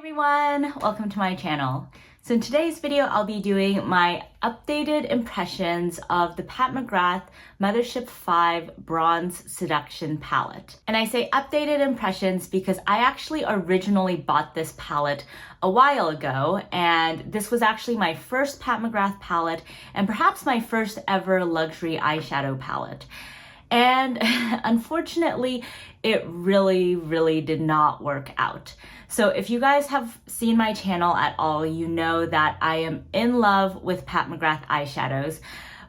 everyone, welcome to my channel. So in today's video, I'll be doing my updated impressions of the Pat McGrath Mothership 5 Bronze Seduction palette. And I say updated impressions because I actually originally bought this palette a while ago, and this was actually my first Pat McGrath palette and perhaps my first ever luxury eyeshadow palette. And unfortunately, it really did not work out. So if you guys have seen my channel at all, you know that I am in love with Pat McGrath eyeshadows.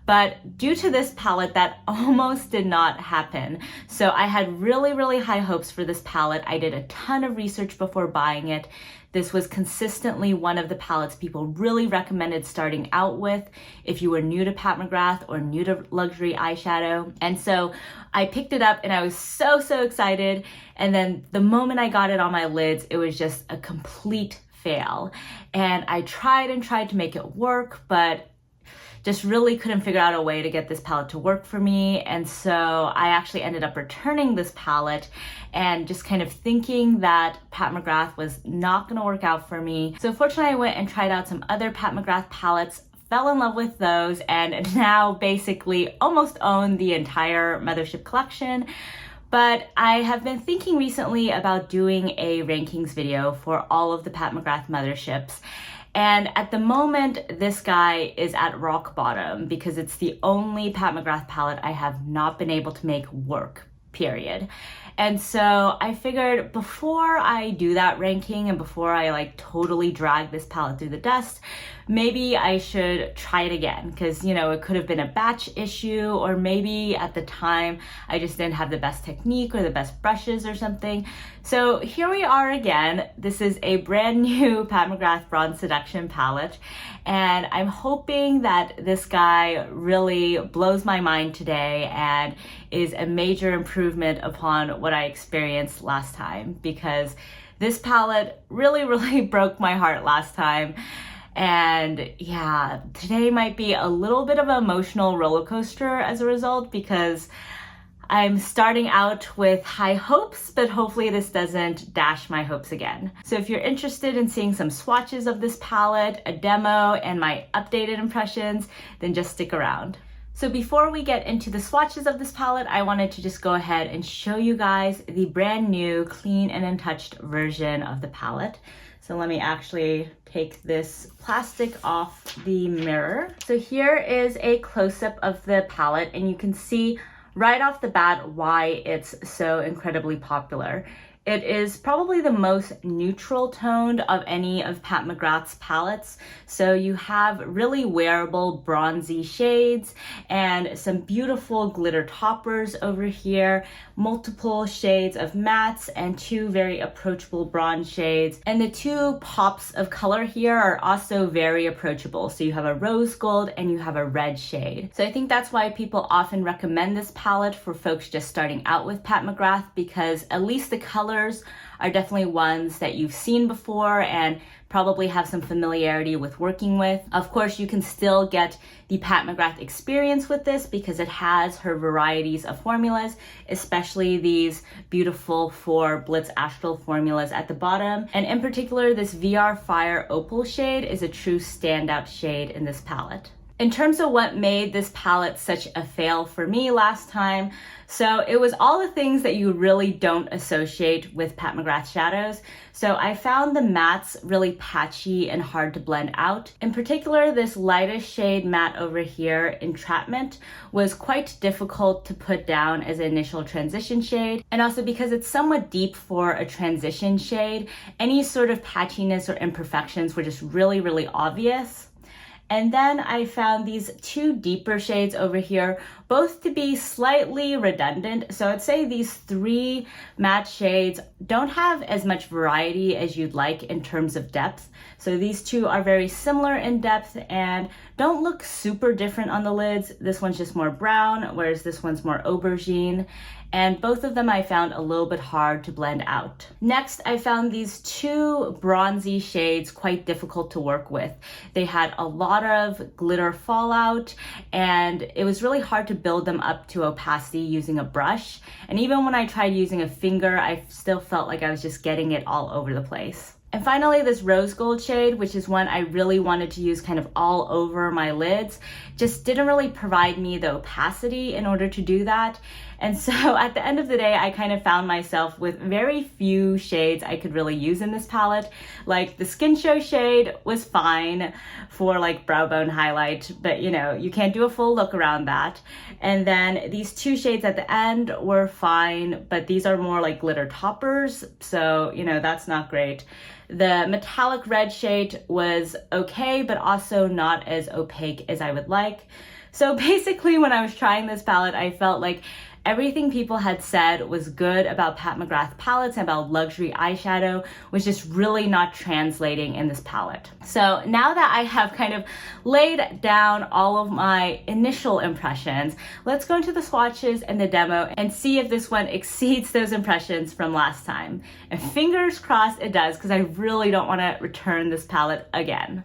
But due to this palette, that almost did not happen. So I had really high hopes for this palette. I did a ton of research before buying it. This was consistently one of the palettes people really recommended starting out with if you were new to Pat McGrath or new to luxury eyeshadow. And so I picked it up and I was so excited. And then the moment I got it on my lids, it was just a complete fail. And I tried to make it work, but just really couldn't figure out a way to get this palette to work for me. And so I actually ended up returning this palette and just kind of thinking that Pat McGrath was not gonna work out for me. So fortunately I went and tried out some other Pat McGrath palettes, fell in love with those, and now basically almost own the entire Mothership collection. But I have been thinking recently about doing a rankings video for all of the Pat McGrath Motherships. And at the moment, this guy is at rock bottom because it's the only Pat McGrath palette I have not been able to make work, period. And so I figured before I do that ranking and before I totally drag this palette through the dust, maybe I should try it again because, you know, it could have been a batch issue, or maybe at the time I just didn't have the best technique or the best brushes or something. So here we are again. This is a brand new Pat McGrath Bronze Seduction palette, and I'm hoping that this guy really blows my mind today and is a major improvement upon what I experienced last time, because this palette really broke my heart last time. And yeah, today might be a little bit of an emotional roller coaster as a result, because I'm starting out with high hopes, but hopefully this doesn't dash my hopes again. So if you're interested in seeing some swatches of this palette, a demo, and my updated impressions, then just stick around. So before we get into the swatches of this palette, I wanted to just go ahead and show you guys the brand new clean and untouched version of the palette. So let me actually take this plastic off the mirror. So here is a close-up of the palette, and you can see right off the bat why it's so incredibly popular. It is probably the most neutral toned of any of Pat McGrath's palettes. So you have really wearable bronzy shades and some beautiful glitter toppers over here, multiple shades of mattes and two very approachable bronze shades. And the two pops of color here are also very approachable. So you have a rose gold and you have a red shade. So I think that's why people often recommend this palette for folks just starting out with Pat McGrath, because at least the colors are definitely ones that you've seen before and probably have some familiarity with working with. Of course, you can still get the Pat McGrath experience with this because it has her varieties of formulas, especially these beautiful 4 Blitz Astral formulas at the bottom. And in particular, this VR Fire Opal shade is a true standout shade in this palette. In terms of what made this palette such a fail for me last time, so it was all the things that you really don't associate with Pat McGrath shadows. So I found the mattes really patchy and hard to blend out. In particular, this lightest shade matte over here, Entrapment, was quite difficult to put down as an initial transition shade. And also because it's somewhat deep for a transition shade, any sort of patchiness or imperfections were just really obvious. And then I found these 2 deeper shades over here, both to be slightly redundant. So I'd say these 3 matte shades don't have as much variety as you'd like in terms of depth. So these 2 are very similar in depth and don't look super different on the lids. This one's just more brown, whereas this one's more aubergine. And both of them I found a little bit hard to blend out. Next, I found these 2 bronzy shades quite difficult to work with. They had a lot of glitter fallout, and it was really hard to build them up to opacity using a brush. And even when I tried using a finger, I still felt like I was just getting it all over the place. And finally, this rose gold shade, which is one I really wanted to use kind of all over my lids, just didn't really provide me the opacity in order to do that. And so at the end of the day, I kind of found myself with very few shades I could really use in this palette. Like the Skin Show shade was fine for like brow bone highlight, but you know, you can't do a full look around that. And then these two shades at the end were fine, but these are more like glitter toppers. So, you know, that's not great. The metallic red shade was okay, but also not as opaque as I would like. So basically, when I was trying this palette, I felt like everything people had said was good about Pat McGrath palettes and about luxury eyeshadow was just really not translating in this palette. So now that I have kind of laid down all of my initial impressions, let's go into the swatches and the demo and see if this one exceeds those impressions from last time. And fingers crossed it does, because I really don't want to return this palette again.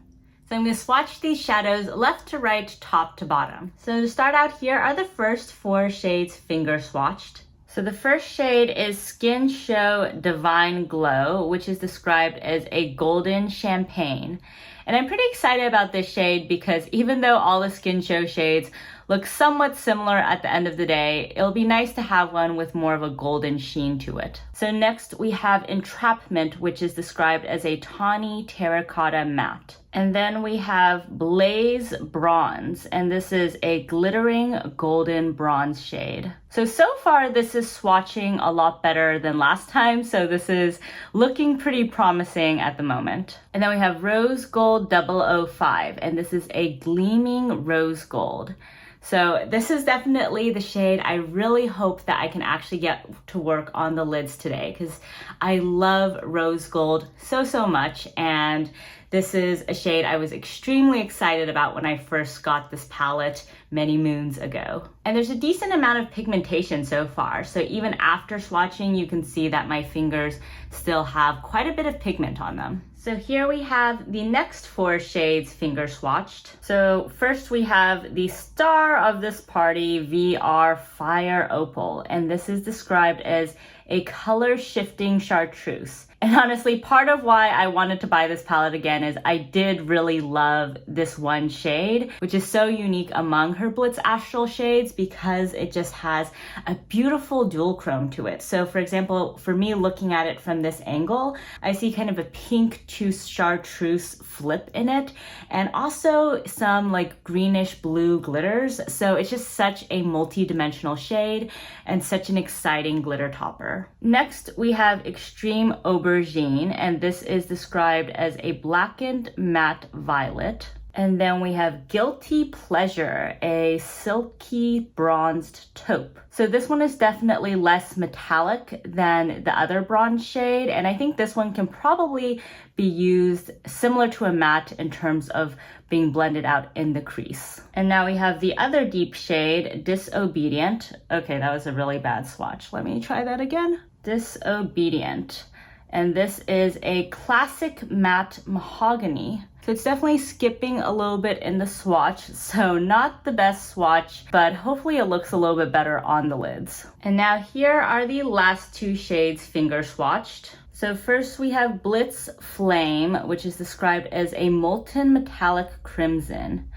So I'm going to swatch these shadows left to right, top to bottom. So to start out, here are the first 4 shades finger swatched. So the first shade is Skin Show Divine Glow, which is described as a golden champagne. And I'm pretty excited about this shade because even though all the Skin Show shades look somewhat similar at the end of the day, it'll be nice to have one with more of a golden sheen to it. So next we have Entrapment, which is described as a tawny terracotta matte. And then we have Blaze Bronze, and this is a glittering golden bronze shade. So far this is swatching a lot better than last time, so this is looking pretty promising at the moment. And then we have Rose Gold 005, and this is a gleaming rose gold. So this is definitely the shade I really hope that I can actually get to work on the lids today, because I love rose gold so much, and this is a shade I was extremely excited about when I first got this palette many moons ago. And there's a decent amount of pigmentation so far, so even after swatching you can see that my fingers still have quite a bit of pigment on them. So here we have the next 4 shades finger swatched. So first we have the star of this party, VR Fire Opal, and this is described as a color shifting chartreuse. And honestly, part of why I wanted to buy this palette again is I did really love this one shade, which is so unique among her Blitz Astral shades because it just has a beautiful dual chrome to it. So for example, for me looking at it from this angle, I see kind of a pink to chartreuse flip in it, and also some like greenish blue glitters. So it's just such a multi-dimensional shade and such an exciting glitter topper. Next, we have Extreme Aubergine, and this is described as a blackened matte violet. And then we have Guilty Pleasure, a silky bronzed taupe. So this one is definitely less metallic than the other bronze shade, and I think this one can probably be used similar to a matte in terms of being blended out in the crease. And now we have the other deep shade, Disobedient. Okay, that was a really bad swatch. Let me try that again. Disobedient. And this is a classic matte mahogany. So it's definitely skipping a little bit in the swatch, so not the best swatch, but hopefully it looks a little bit better on the lids. And now here are the last 2 shades finger swatched. So first we have Blitz Flame, which is described as a molten metallic crimson.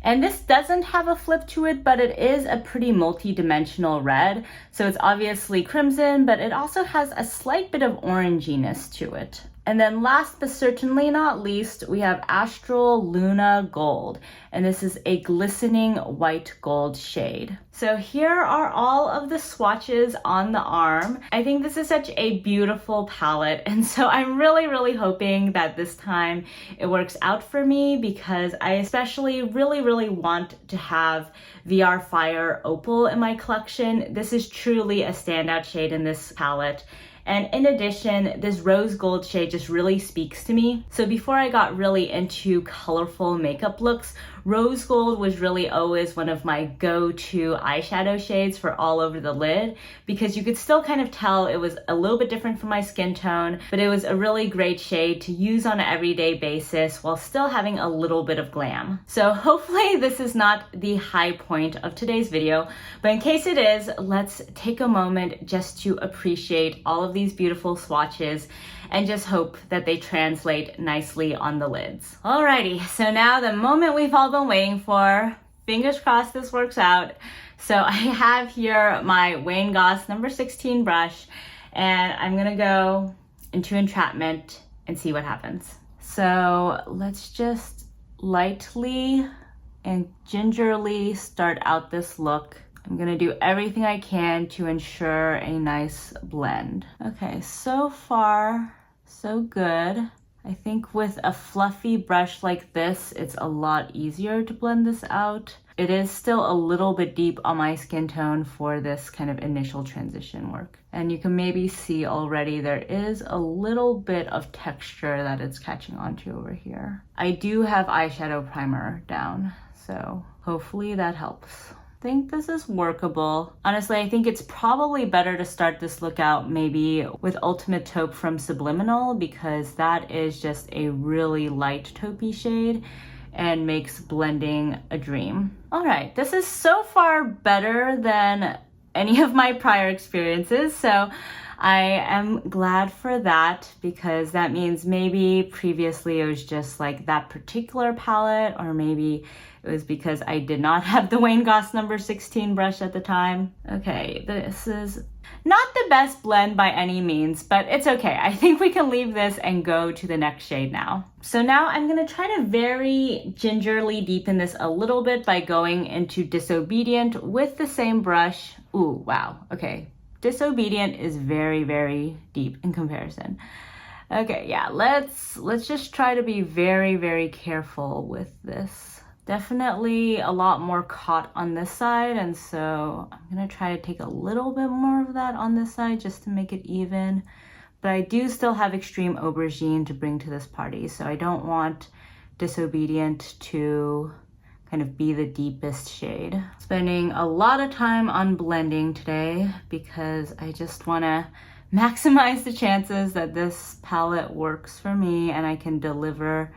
And this doesn't have a flip to it, but it is a pretty multi-dimensional red. So it's obviously crimson, but it also has a slight bit of oranginess to it. And then last but certainly not least, we have Astral Luna Gold, and this is a glistening white gold shade. So here are all of the swatches on the arm. I think this is such a beautiful palette, and so I'm really hoping that this time it works out for me, because I especially really want to have VR Fire Opal in my collection. This is truly a standout shade in this palette. And in addition, this rose gold shade just really speaks to me. So before I got really into colorful makeup looks, rose gold was really always one of my go-to eyeshadow shades for all over the lid, because you could still kind of tell it was a little bit different from my skin tone, but it was a really great shade to use on an everyday basis while still having a little bit of glam. So hopefully this is not the high point of today's video, but in case it is, let's take a moment just to appreciate all of these beautiful swatches and just hope that they translate nicely on the lids. Alrighty, so now the moment we've all been waiting for. Fingers crossed this works out. So I have here my Wayne Goss number 16 brush, and I'm gonna go into entrapment and see what happens. So let's just lightly and gingerly start out this look. I'm gonna do everything I can to ensure a nice blend. Okay, so far, so good. I think with a fluffy brush like this, it's a lot easier to blend this out. It is still a little bit deep on my skin tone for this kind of initial transition work. And you can maybe see already there is a little bit of texture that it's catching onto over here. I do have eyeshadow primer down, so hopefully that helps. I think this is workable. Honestly, I think it's probably better to start this look out maybe with Ultimate Taupe from Subliminal, because that is just a really light taupey shade and makes blending a dream. All right, this is so far better than any of my prior experiences, so I am glad for that, because that means maybe previously it was just like that particular palette, or maybe it was because I did not have the Wayne Goss number 16 brush at the time. Okay, this is not the best blend by any means, but it's okay. I think we can leave this and go to the next shade now. So now I'm gonna try to very gingerly deepen this a little bit by going into Disobedient with the same brush. Ooh, wow, okay. Disobedient is very, very deep in comparison. Okay, yeah, let's just try to be very, very careful with this. Definitely a lot more caught on this side, and so I'm gonna try to take a little bit more of that on this side just to make it even. But I do still have Extreme Aubergine to bring to this party, so I don't want Disobedient to kind of be the deepest shade. Spending a lot of time on blending today because I just wanna maximize the chances that this palette works for me and I can deliver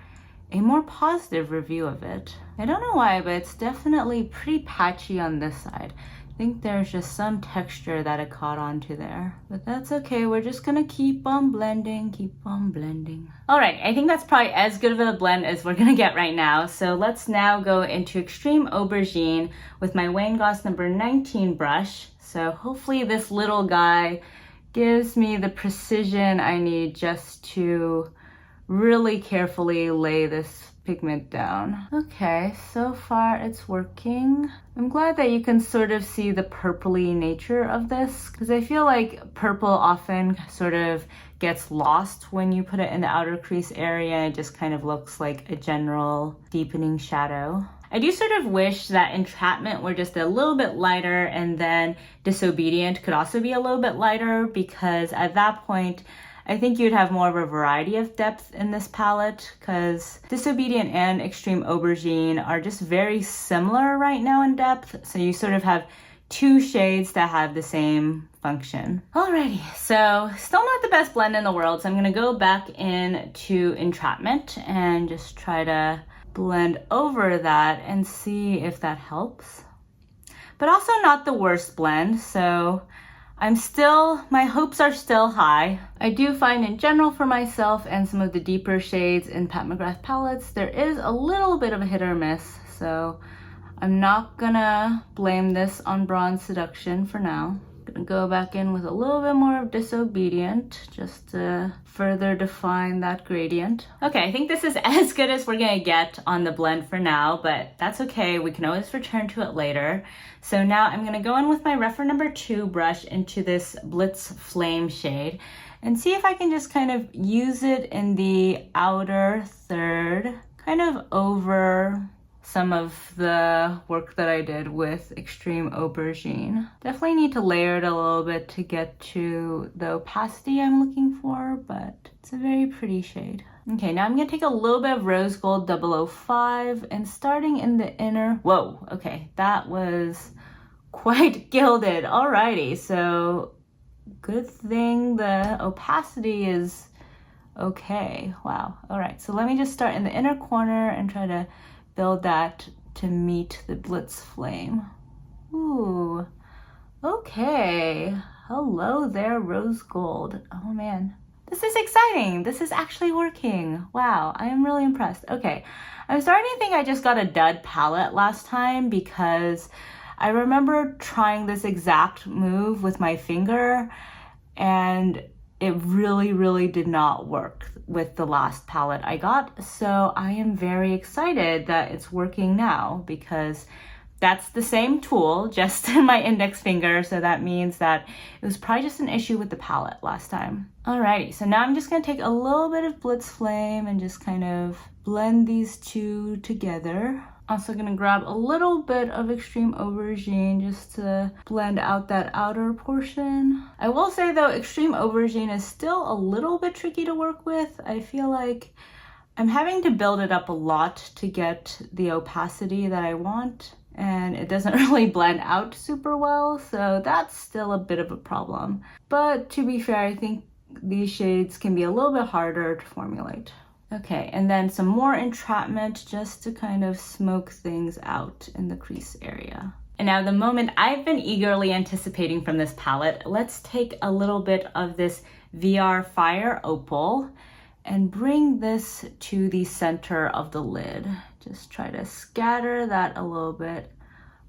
a more positive review of it. I don't know why, but it's definitely pretty patchy on this side. I think there's just some texture that it caught onto there, but that's okay. We're just gonna keep on blending, keep on blending. All right, I think that's probably as good of a blend as we're gonna get right now. So let's now go into Extreme Aubergine with my Wayne Goss number 19 brush. So hopefully this little guy gives me the precision I need just to really carefully lay this pigment down. Okay, so far it's working. I'm glad that you can sort of see the purpley nature of this, because I feel like purple often sort of gets lost when you put it in the outer crease area. It just kind of looks like a general deepening shadow. I do sort of wish that Entrapment were just a little bit lighter, and then Disobedient could also be a little bit lighter, because at that point I think you'd have more of a variety of depth in this palette, because Disobedient and Extreme Aubergine are just very similar right now in depth. So you sort of have two shades that have the same function. Alrighty, so still not the best blend in the world. So I'm gonna go back into Entrapment and just try to blend over that and see if that helps. But also not the worst blend, so my hopes are still high. I do find in general for myself and some of the deeper shades in Pat McGrath palettes, there is a little bit of a hit or miss. So I'm not gonna blame this on Bronze Seduction for now. I'm gonna go back in with a little bit more of Disobedient just to further define that gradient. Okay, I think this is as good as we're gonna get on the blend for now, but that's okay. We can always return to it later. So now I'm gonna go in with my Rephr number 2 brush into this Blitz Flame shade and see if I can just kind of use it in the outer third, kind of over some of the work that I did with Extreme Aubergine. Definitely need to layer it a little bit to get to the opacity I'm looking for, but it's a very pretty shade. Okay, now I'm gonna take a little bit of Rose Gold 005 and starting in the inner, whoa, okay, that was quite gilded. Alrighty, so good thing the opacity is okay. Wow, all right, so let me just start in the inner corner and try to build that to meet the Blitz Flame. Ooh, okay. Hello there, rose gold. Oh man, this is exciting. This is actually working. Wow, I am really impressed. Okay, I'm starting to think I just got a dud palette last time because I remember trying this exact move with my finger and it really did not work with the last palette I got. So I am very excited that it's working now because that's the same tool, just in my index finger. So that means that it was probably just an issue with the palette last time. Alrighty, so now I'm just gonna take a little bit of Blitz Flame and just kind of blend these two together. Also gonna grab a little bit of Extreme Aubergine just to blend out that outer portion. I will say though, Extreme Aubergine is still a little bit tricky to work with. I feel like I'm having to build it up a lot to get the opacity that I want, and it doesn't really blend out super well, so that's still a bit of a problem. But to be fair, I think these shades can be a little bit harder to formulate. Okay, and then some more entrapment just to kind of smoke things out in the crease area. And now the moment I've been eagerly anticipating from this palette, let's take a little bit of this VR Fire Opal and bring this to the center of the lid. Just try to scatter that a little bit.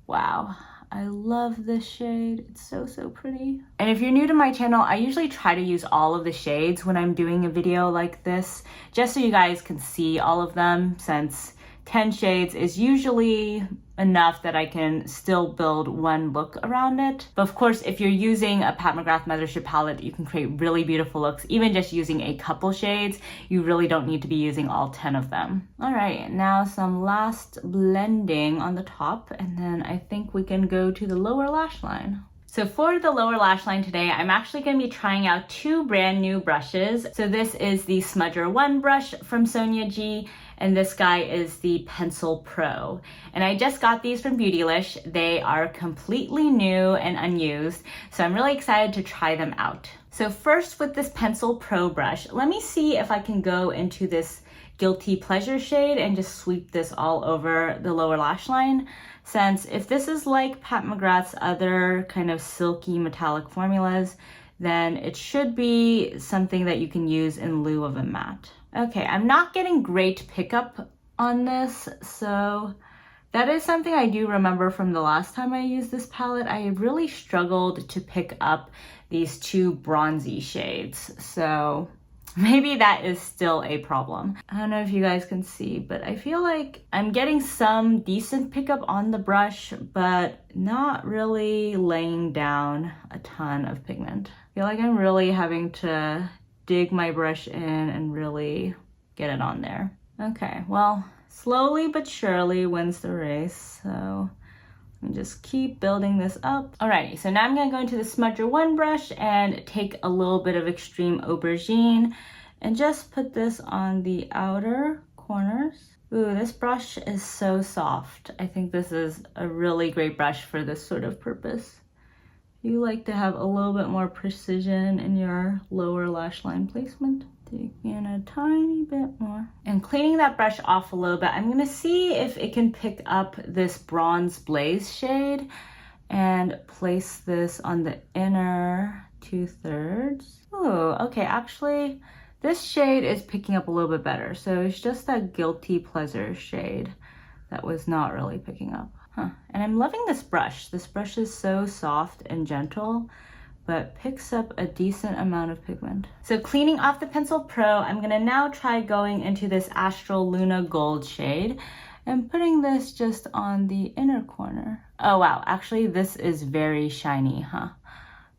Wow, I love this shade. It's so pretty. And if you're new to my channel, I usually try to use all of the shades when I'm doing a video like this, just so you guys can see all of them, since 10 shades is usually enough that I can still build one look around it. But of course, if you're using a Pat McGrath Mothership palette, you can create really beautiful looks. Even just using a couple shades, you really don't need to be using all 10 of them. All right, now some last blending on the top, and then I think we can go to the lower lash line. So for the lower lash line today, I'm actually going to be trying out two brand new brushes. So this is the Smudger 1 brush from Sonia G, and this guy is the Pencil Pro. And I just got these from Beautylish. They are completely new and unused, so I'm really excited to try them out. So first with this Pencil Pro brush, let me see if I can go into this Guilty Pleasure shade and just sweep this all over the lower lash line. Since if this is like Pat McGrath's other kind of silky metallic formulas, then it should be something that you can use in lieu of a matte. Okay, I'm not getting great pickup on this, so that is something I do remember from the last time I used this palette. I really struggled to pick up these two bronzy shades, so maybe that is still a problem. I don't know if you guys can see, but I feel like I'm getting some decent pickup on the brush, but not really laying down a ton of pigment. I feel like I'm really having to dig my brush in and really get it on there. Okay, well, slowly but surely wins the race, so and just keep building this up. Alrighty, so now I'm gonna go into the Smudger 1 brush and take a little bit of Extreme Aubergine and just put this on the outer corners. Ooh, this brush is so soft. I think this is a really great brush for this sort of purpose. If you like to have a little bit more precision in your lower lash line placement, take in a tiny bit more. And cleaning that brush off a little bit, I'm gonna see if it can pick up this Bronze Blaze shade and place this on the inner 2/3. Oh, okay, actually, this shade is picking up a little bit better. So it's just that Guilty Pleasure shade that was not really picking up. And I'm loving this brush. This brush is so soft and gentle, but picks up a decent amount of pigment. So cleaning off the Pencil Pro, I'm gonna now try going into this Astral Luna Gold shade and putting this just on the inner corner. Oh wow, actually this is very shiny, huh?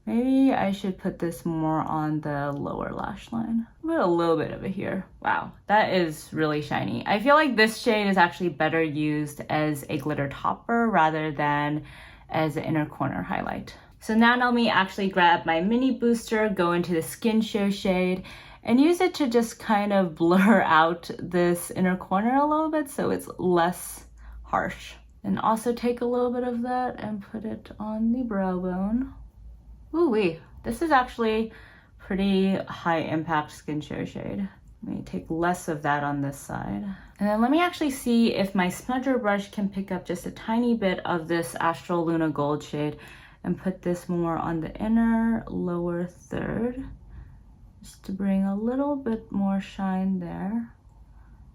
Maybe I should put this more on the lower lash line. Put a little bit of it here. Wow, that is really shiny. I feel like this shade is actually better used as a glitter topper rather than as an inner corner highlight. So now let me actually grab my mini booster, go into the Skin Show shade, and use it to just kind of blur out this inner corner a little bit so it's less harsh. And also take a little bit of that and put it on the brow bone. Ooh wee, this is actually pretty high impact Skin Show shade. Let me take less of that on this side. And then let me actually see if my smudger brush can pick up just a tiny bit of this Astral Luna Gold shade and put this more on the inner lower third, just to bring a little bit more shine there.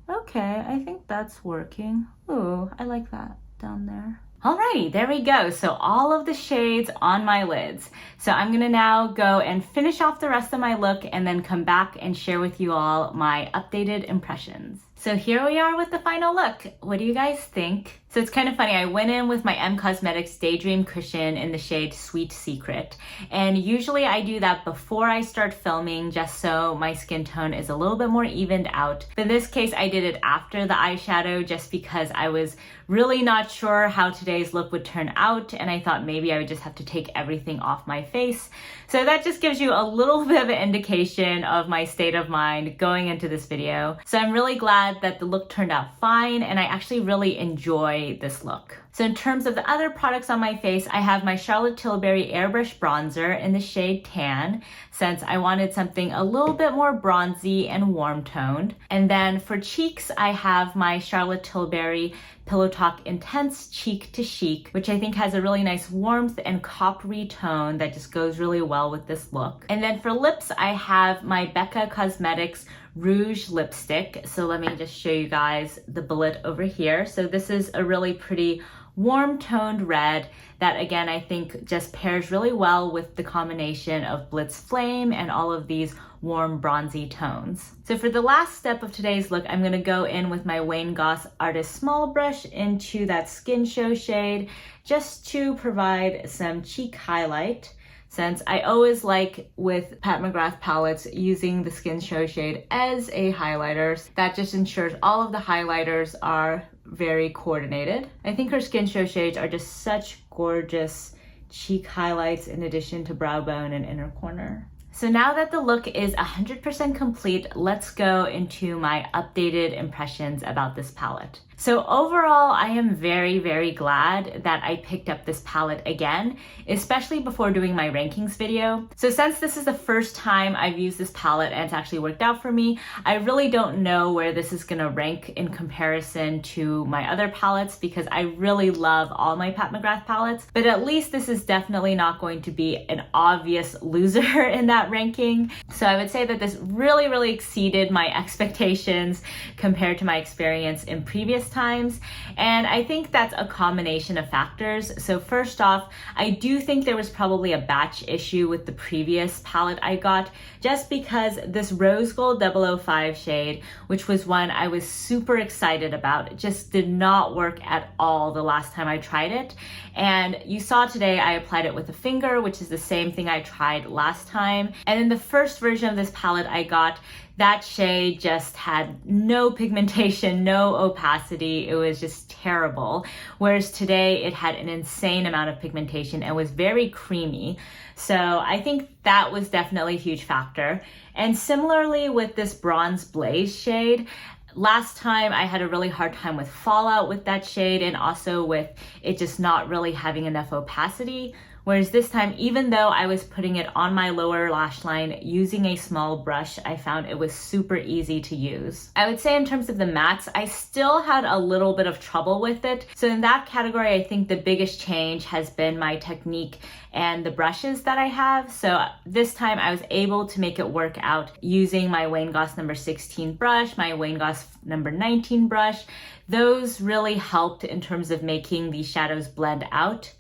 Okay, I think that's working. Ooh, I like that down there. Alrighty, there we go. So all of the shades on my lids. So I'm gonna now go and finish off the rest of my look and then come back and share with you all my updated impressions. So here we are with the final look. What do you guys think? So it's kind of funny, I went in with my M Cosmetics Daydream Cushion in the shade Sweet Secret. And usually I do that before I start filming just so my skin tone is a little bit more evened out. But in this case, I did it after the eyeshadow just because I was really not sure how today's look would turn out, and I thought maybe I would just have to take everything off my face. So that just gives you a little bit of an indication of my state of mind going into this video. So I'm really glad that the look turned out fine, and I actually really enjoy this look. So in terms of the other products on my face, I have my Charlotte Tilbury Airbrush Bronzer in the shade Tan, since I wanted something a little bit more bronzy and warm toned. And then for cheeks, I have my Charlotte Tilbury Pillow Talk Intense Cheek to Chic, which I think has a really nice warmth and coppery tone that just goes really well with this look. And then for lips, I have my Becca Cosmetics Rouge lipstick. So let me just show you guys the bullet over here. So this is a really pretty warm toned red that, again, I think just pairs really well with the combination of Blitz Flame and all of these warm bronzy tones. So for the last step of today's look, I'm gonna go in with my Wayne Goss Artist Small Brush into that Skin Show shade just to provide some cheek highlight, since I always like with Pat McGrath palettes using the Skin Show shade as a highlighter. That just ensures all of the highlighters are very coordinated. I think her Skin Show shades are just such gorgeous cheek highlights in addition to brow bone and inner corner. So now that the look is 100% complete, let's go into my updated impressions about this palette. So overall, I am very, very glad that I picked up this palette again, especially before doing my rankings video. So since this is the first time I've used this palette and it's actually worked out for me, I really don't know where this is gonna rank in comparison to my other palettes, because I really love all my Pat McGrath palettes, but at least this is definitely not going to be an obvious loser in that ranking. So I would say that this really, really exceeded my expectations compared to my experience in previous times, and I think that's a combination of factors. So first off, I do think there was probably a batch issue with the previous palette I got, just because this Rose Gold 005 shade, which was one I was super excited about, just did not work at all the last time I tried it. And you saw today I applied it with a finger, which is the same thing I tried last time. And in the first version of this palette I got, that shade just had no pigmentation, no opacity. It was just terrible. Whereas today it had an insane amount of pigmentation and was very creamy. So I think that was definitely a huge factor. And similarly with this Bronze Blaze shade, last time I had a really hard time with fallout with that shade, and also with it just not really having enough opacity. Whereas this time, even though I was putting it on my lower lash line using a small brush, I found it was super easy to use. I would say in terms of the mattes, I still had a little bit of trouble with it. So in that category, I think the biggest change has been my technique and the brushes that I have. So this time I was able to make it work out using my Wayne Goss number 16 brush, my Wayne Goss number 19 brush. Those really helped in terms of making these shadows blend out.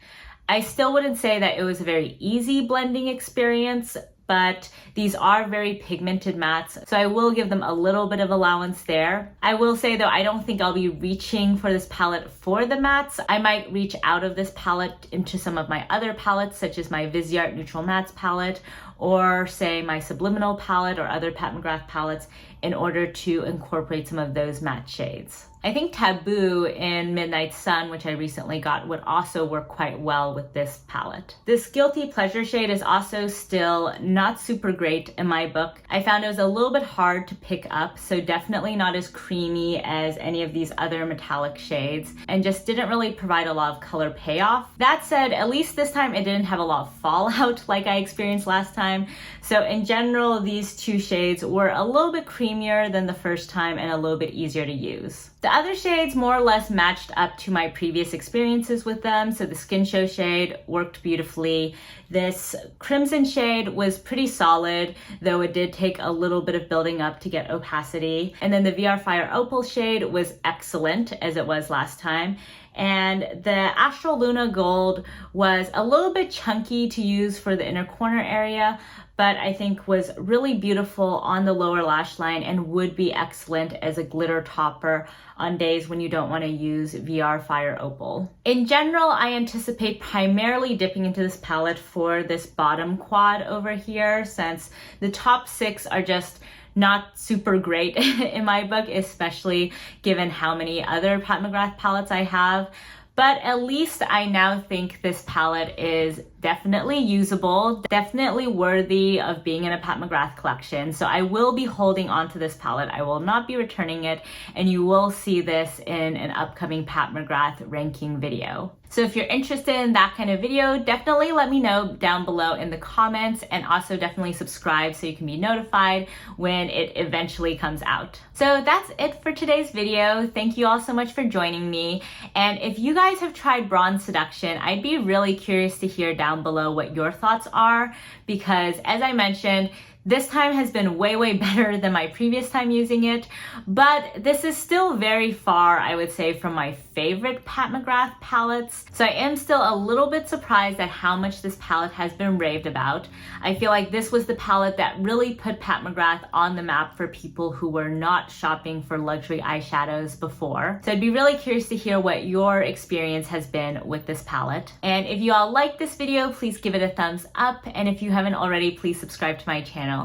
I still wouldn't say that it was a very easy blending experience, but these are very pigmented mattes, so I will give them a little bit of allowance there. I will say though, I don't think I'll be reaching for this palette for the mattes. I might reach out of this palette into some of my other palettes, such as my Viseart Neutral Mattes palette, or say my Subliminal palette or other Pat McGrath palettes, in order to incorporate some of those matte shades. I think Taboo in Midnight Sun, which I recently got, would also work quite well with this palette. This Guilty Pleasure shade is also still not super great in my book. I found it was a little bit hard to pick up, so definitely not as creamy as any of these other metallic shades, and just didn't really provide a lot of color payoff. That said, at least this time it didn't have a lot of fallout like I experienced last time. time. So in general, these two shades were a little bit creamier than the first time and a little bit easier to use. The other shades more or less matched up to my previous experiences with them. So the Skin Show shade worked beautifully. This Crimson shade was pretty solid, though it did take a little bit of building up to get opacity. And then the VR Fire Opal shade was excellent, as it was last time. And the Astral Luna Gold was a little bit chunky to use for the inner corner area, but I think was really beautiful on the lower lash line and would be excellent as a glitter topper on days when you don't want to use VR Fire Opal. In general, I anticipate primarily dipping into this palette for this bottom quad over here, since the top 6 are just not super great in my book, especially given how many other Pat McGrath palettes I have. But at least I now think this palette is definitely usable, definitely worthy of being in a Pat McGrath collection. So I will be holding on to this palette. I will not be returning it, and you will see this in an upcoming Pat McGrath ranking video. So if you're interested in that kind of video, definitely let me know down below in the comments, and also definitely subscribe so you can be notified when it eventually comes out. So that's it for today's video. Thank you all so much for joining me. And if you guys have tried Bronze Seduction, I'd be really curious to hear down below what your thoughts are, because as I mentioned, this time has been way better than my previous time using it, but this is still very far, I would say, from my favorite Pat McGrath palettes. So I am still a little bit surprised at how much this palette has been raved about. I feel like this was the palette that really put Pat McGrath on the map for people who were not shopping for luxury eyeshadows before. So I'd be really curious to hear what your experience has been with this palette. And if you all like this video, please give it a thumbs up. And if you haven't already, please subscribe to my channel.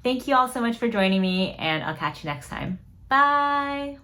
Thank you all so much for joining me, and I'll catch you next time. Bye!